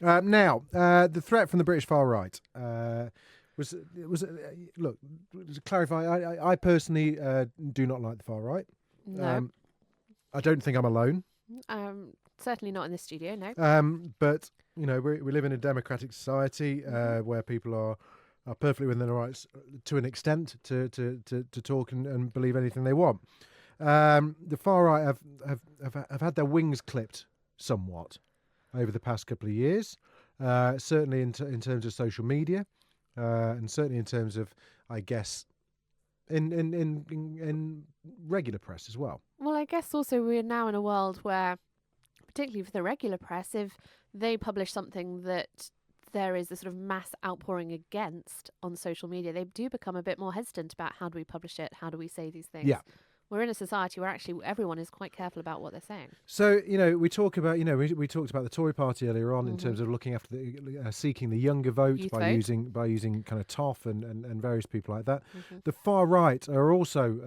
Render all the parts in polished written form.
The threat from the British far right was look, to clarify, I personally do not like the far right. No, Um, I don't think I'm alone. certainly not in the studio. No. But we live in a democratic society Hmm. where people are perfectly within their rights to an extent to talk and believe anything they want. The far right have had their wings clipped somewhat over the past couple of years, certainly in terms of social media, and certainly in terms of, I guess, in regular press as well. Well, I guess also we're now in a world where, particularly for the regular press, if they publish something that there is a sort of mass outpouring against on social media, they do become a bit more hesitant about how do we publish it, how do we say these things. Yeah. We're in a society where actually everyone is quite careful about what they're saying. So we talk about we talked about the Tory Party earlier on in Hmm. terms of looking after seeking the younger vote Youth by vote. using kind of Toff and various people like that. Hmm. The far right are also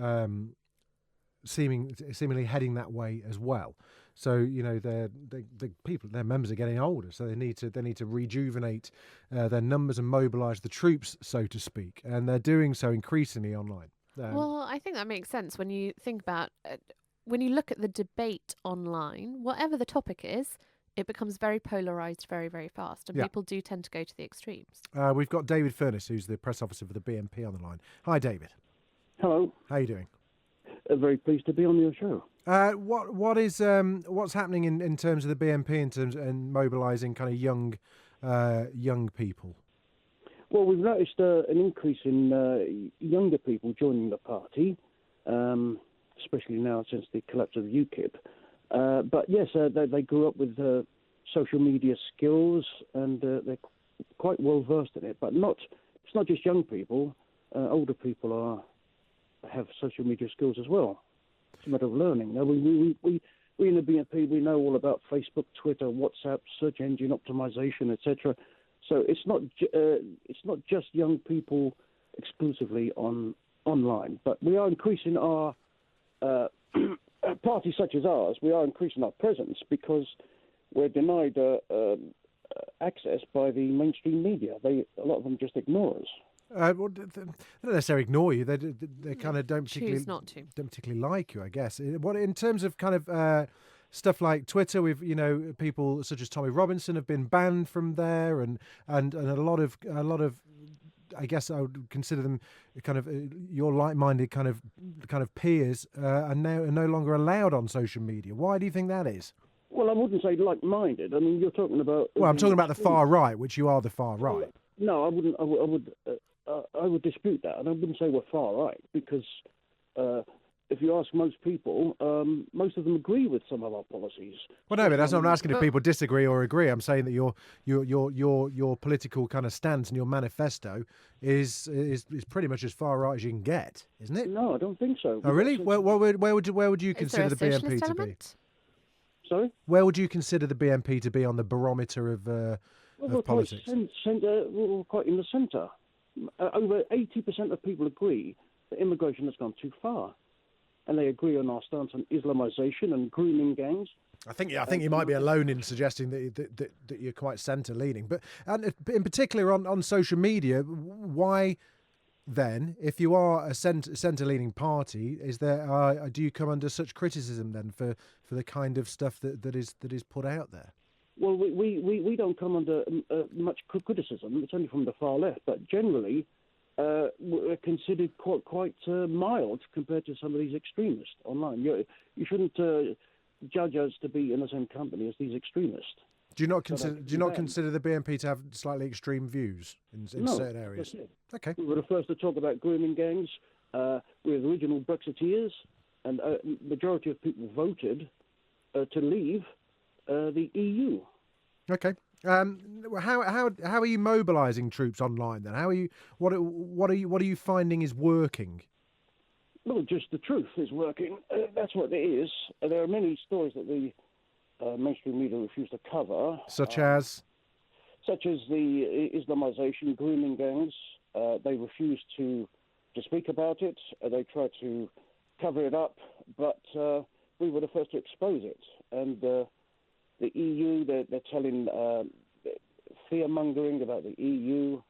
seemingly heading that way as well. So the people, their members are getting older, so they need to rejuvenate their numbers and mobilise the troops, so to speak, and they're doing so increasingly online. Well, I think that makes sense when you think about when you look at the debate online, whatever the topic is, it becomes very polarized very, very fast, and Yeah, people do tend to go to the extremes. we've got David Furness, who's the press officer for the BNP, on the line. Hi, David. Hello. How are you doing? Very pleased to be on your show. What's happening in terms of the BNP in terms and mobilising kind of young people? Well, we've noticed an increase in younger people joining the party, especially now since the collapse of UKIP. But yes, they grew up with social media skills, and they're quite well versed in it. But it's not just young people. Older people have social media skills as well. It's a matter of learning. Now, we in the BNP, we know all about Facebook, Twitter, WhatsApp, search engine optimization, etc. So it's not just young people exclusively online, but we are increasing our parties such as ours. We are increasing our presence because we're denied access by the mainstream media. A lot of them just ignore us. They don't necessarily ignore you. They kind of Choose not to. don't particularly like you, I guess. What in terms of kind of stuff like Twitter, we've people such as Tommy Robinson have been banned from there, and a lot of I guess I would consider them kind of your like-minded kind of peers are no longer allowed on social media. Why do you think that is? Well, I wouldn't say like-minded. I mean, you're talking about Well, I'm talking about the extreme. far right, which you are the far Well, right. no, I wouldn't. I would dispute that, and I wouldn't say we're far right because if you ask most people, most of them agree with some of our policies, Well, no, but especially that's not. I'm on. asking if people disagree or agree. I'm saying that your political kind of stance and your manifesto is pretty much as far right as you can get, isn't it? No, I don't think so. Oh, really? Where would you Is there consider a the BNP socialist to be? element? Sorry. Where would you consider the BNP to be on the barometer Well, of politics? we're quite in the centre. Over 80% of people agree that immigration has gone too far, and they agree on our stance on Islamisation and grooming gangs. I think you might be alone in suggesting that you're quite centre leaning, but and in particular on social media, why then, if you are a centre leaning party, is there do you come under such criticism then for the kind of stuff that is put out there? Well, we don't come under much criticism. It's only from the far left, but generally we're considered quite mild compared to some of these extremists online. You shouldn't judge us to be in the same company as these extremists. Do you not So consider that do you could be not banned. consider the BNP to have slightly extreme views in No, certain areas? that's it. Okay. We were the first to talk about grooming gangs. We're the original Brexiteers, and majority of people voted to leave the EU. Okay. How are you mobilising troops online then? How are you? What are you finding is working? Well, just the truth is working. That's what it is. There are many stories that the mainstream media refuse to cover, Such as such as the Islamisation, grooming gangs. They refuse to speak about it. They try to cover it up, but we were the first to expose it. And the EU, they're telling fear-mongering about the EU.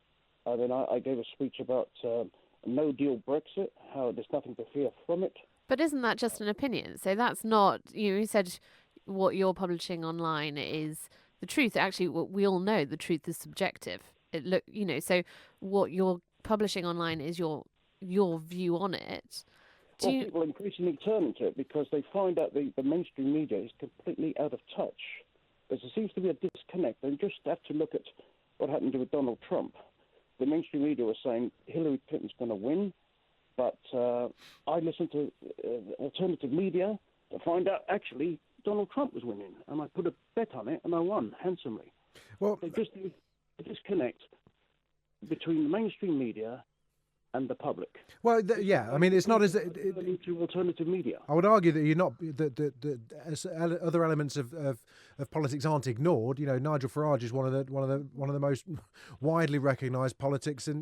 Then I gave a speech about a no-deal Brexit, how there's nothing to fear from it. But isn't that just an opinion? So that's not, you said what you're publishing online is the truth. Actually, what we all know, the truth is subjective. So what you're publishing online is your view on it. People increasingly turn to it because they find out the mainstream media is completely out of touch. There seems to be a disconnect. They just have to look at what happened with Donald Trump. The mainstream media was saying Hillary Clinton's going to win, but I listened to alternative media to find out actually Donald Trump was winning, and I put a bet on it, and I won handsomely. Well, They just need a disconnect between the mainstream media and the public. Well, I mean, it's not as into alternative media. I would argue that you're not that other elements of politics aren't ignored. You know, Nigel Farage is one of the most widely recognised politicians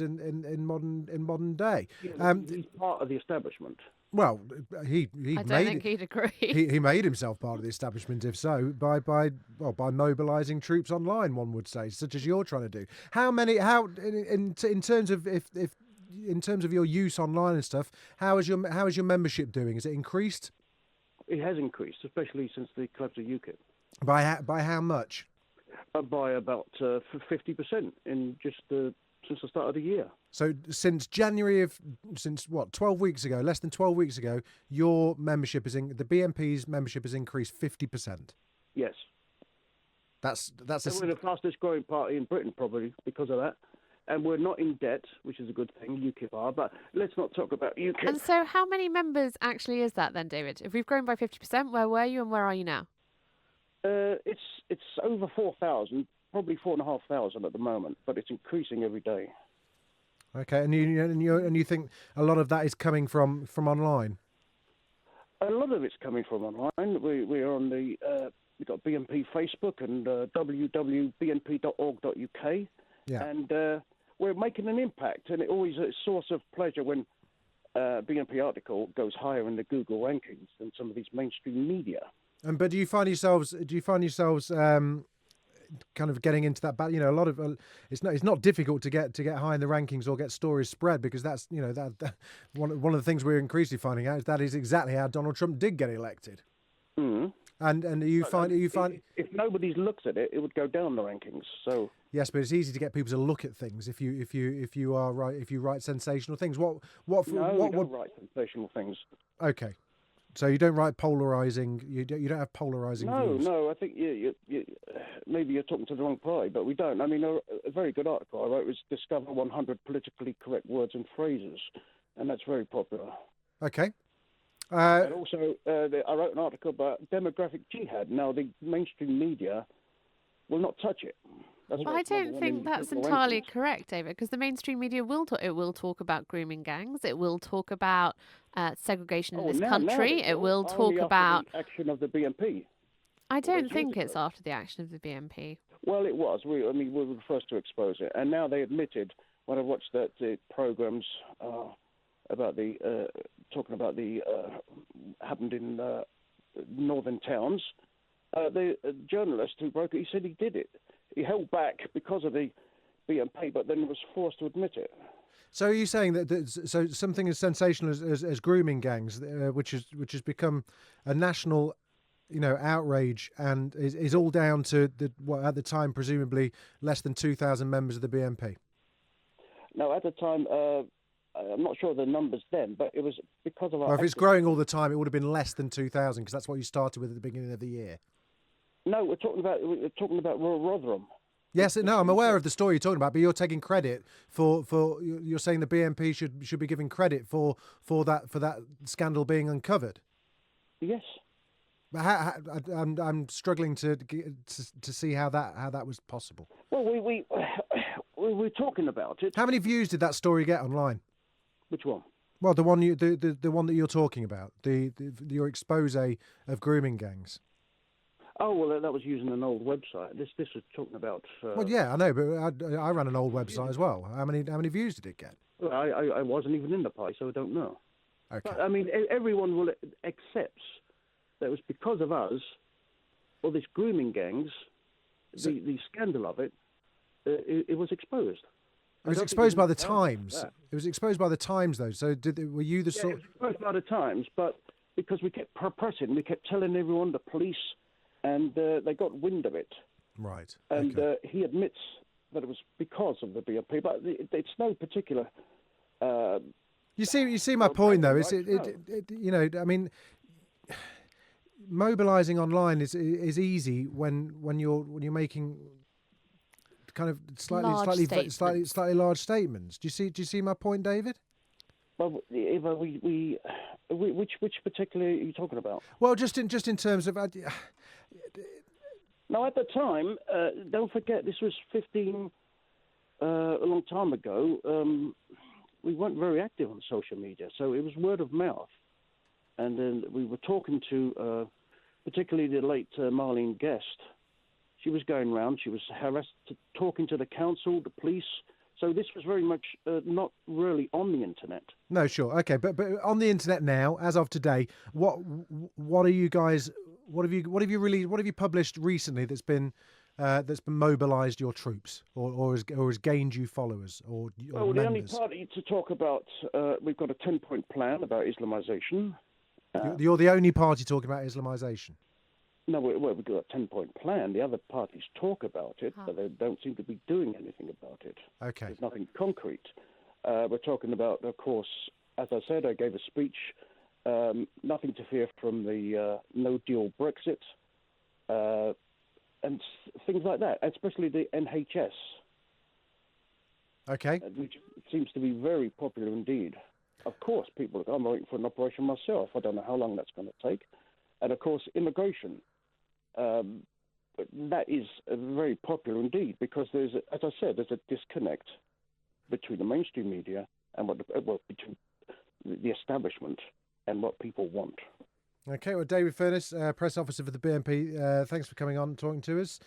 in modern day. Yeah, he's part of the establishment. Well, I don't think he'd agree. He made himself part of the establishment, if so, by mobilising troops online, one would say, such as you're trying to do. In terms of in terms of your use online and stuff, how is your membership doing? Has it increased? It has increased, especially since the collapse of UKIP. By how much? By about 50% in just since the start of the year. So since 12 weeks ago, less than 12 weeks ago, your membership the BNP's membership has increased 50%. Yes. We're the fastest growing party in Britain, probably because of that. And we're not in debt, which is a good thing. UKIP are, but let's not talk about UKIP. And so, how many members actually is that then, David? If we've grown by 50%, where were you and where are you now? It's over 4,000, probably 4,500 at the moment, but it's increasing every day. Okay, and you think a lot of that is coming from online? A lot of it's coming from online. We are on we've got BNP Facebook and www.bnp.org.uk. Yeah. And we're making an impact, and it always is a source of pleasure when BNP article goes higher in the Google rankings than some of these mainstream media. But do you find yourselves kind of getting into that? You know, a lot of it's not difficult to get high in the rankings or get stories spread, because that's that one of the things we're increasingly finding out is that is exactly how Donald Trump did get elected. Mm-hmm. And you find if nobody looks at it, it would go down the rankings. So yes, but it's easy to get people to look at things if you write sensational things. We don't write sensational things. Okay, so you don't write polarizing. You don't have polarizing views. No. I think you maybe you're talking to the wrong party, but we don't. I mean, a very good article I wrote was "Discover 100 politically correct words and phrases," and that's very popular. Okay. And also, I wrote an article about demographic jihad. Now, the mainstream media will not touch it. Well, I don't think that's entirely correct, David, because the mainstream media will talk about grooming gangs. It will talk about segregation in this country. It will talk about the action of the BNP. I don't think it's after the action of the BNP. Well, it was. We were the first to expose it, and now they admitted when I watched the programs. About talking about the happened in northern towns. The journalist who broke it, he said he did it. He held back because of the BNP, but then was forced to admit it. So are you saying that so something as sensational as grooming gangs, which has become a national, outrage, and is all down to at the time presumably less than 2,000 members of the BNP? No, at the time. I'm not sure the numbers then, but it was because of our... Well, if it's growing all the time, it would have been less than 2,000, because that's what you started with at the beginning of the year. No, we're talking about Rotherham. Yes, no, I'm aware of the story you're talking about, but you're taking credit for you're saying the BNP should be given credit for that scandal being uncovered. Yes. But I'm struggling to see how that was possible. Well, we're talking about it. How many views did that story get online? Which one? Well, the one the one that you're talking about, your expose of grooming gangs. Oh well, that was using an old website. This was talking about. Well, yeah, I know, but I ran an old website as well. How many views did it get? Well, I wasn't even in the party, so I don't know. Okay. But, I mean, everyone will accept that it was because of us, or these grooming gangs, the scandal of it, it was exposed. It was exposed by the Times. It was exposed by the Times, though. So were you the sort? It was exposed by the Times, but because we kept pressing, we kept telling everyone, the police, and they got wind of it. Right. And he admits that it was because of the BNP, but it's no particular. You see my point, though. Is it you know? I mean, mobilising online is easy when you're making kind of slightly large statements. Do you see my point, David? Well, Eva, which particular are you talking about? Well, just in terms of. Now, at the time, don't forget this was a long time ago. We weren't very active on social media, so it was word of mouth, and then we were talking to, particularly the late Marlene Guest. She was going around. She was harassed, talking to the council, the police. So this was very much not really on the internet. No, sure, okay, but on the internet now, as of today, what are you guys? What have you published recently that's been mobilised your troops or has gained you followers or well, members? The only party to talk about, we've got a 10-point plan about Islamisation. You're the only party talking about Islamisation. No, we've got a 10-point plan. The other parties talk about it, but they don't seem to be doing anything about it. Okay. There's nothing concrete. We're talking about, of course, as I said, I gave a speech, nothing to fear from the no-deal Brexit, and things like that, especially the NHS. Okay. Which seems to be very popular indeed. Of course, I'm waiting for an operation myself. I don't know how long that's going to take. And, of course, immigration. That is very popular indeed because there's a disconnect between the mainstream media and between the establishment and what people want. Okay, well, David Furness, press officer for the BNP, thanks for coming on and talking to us.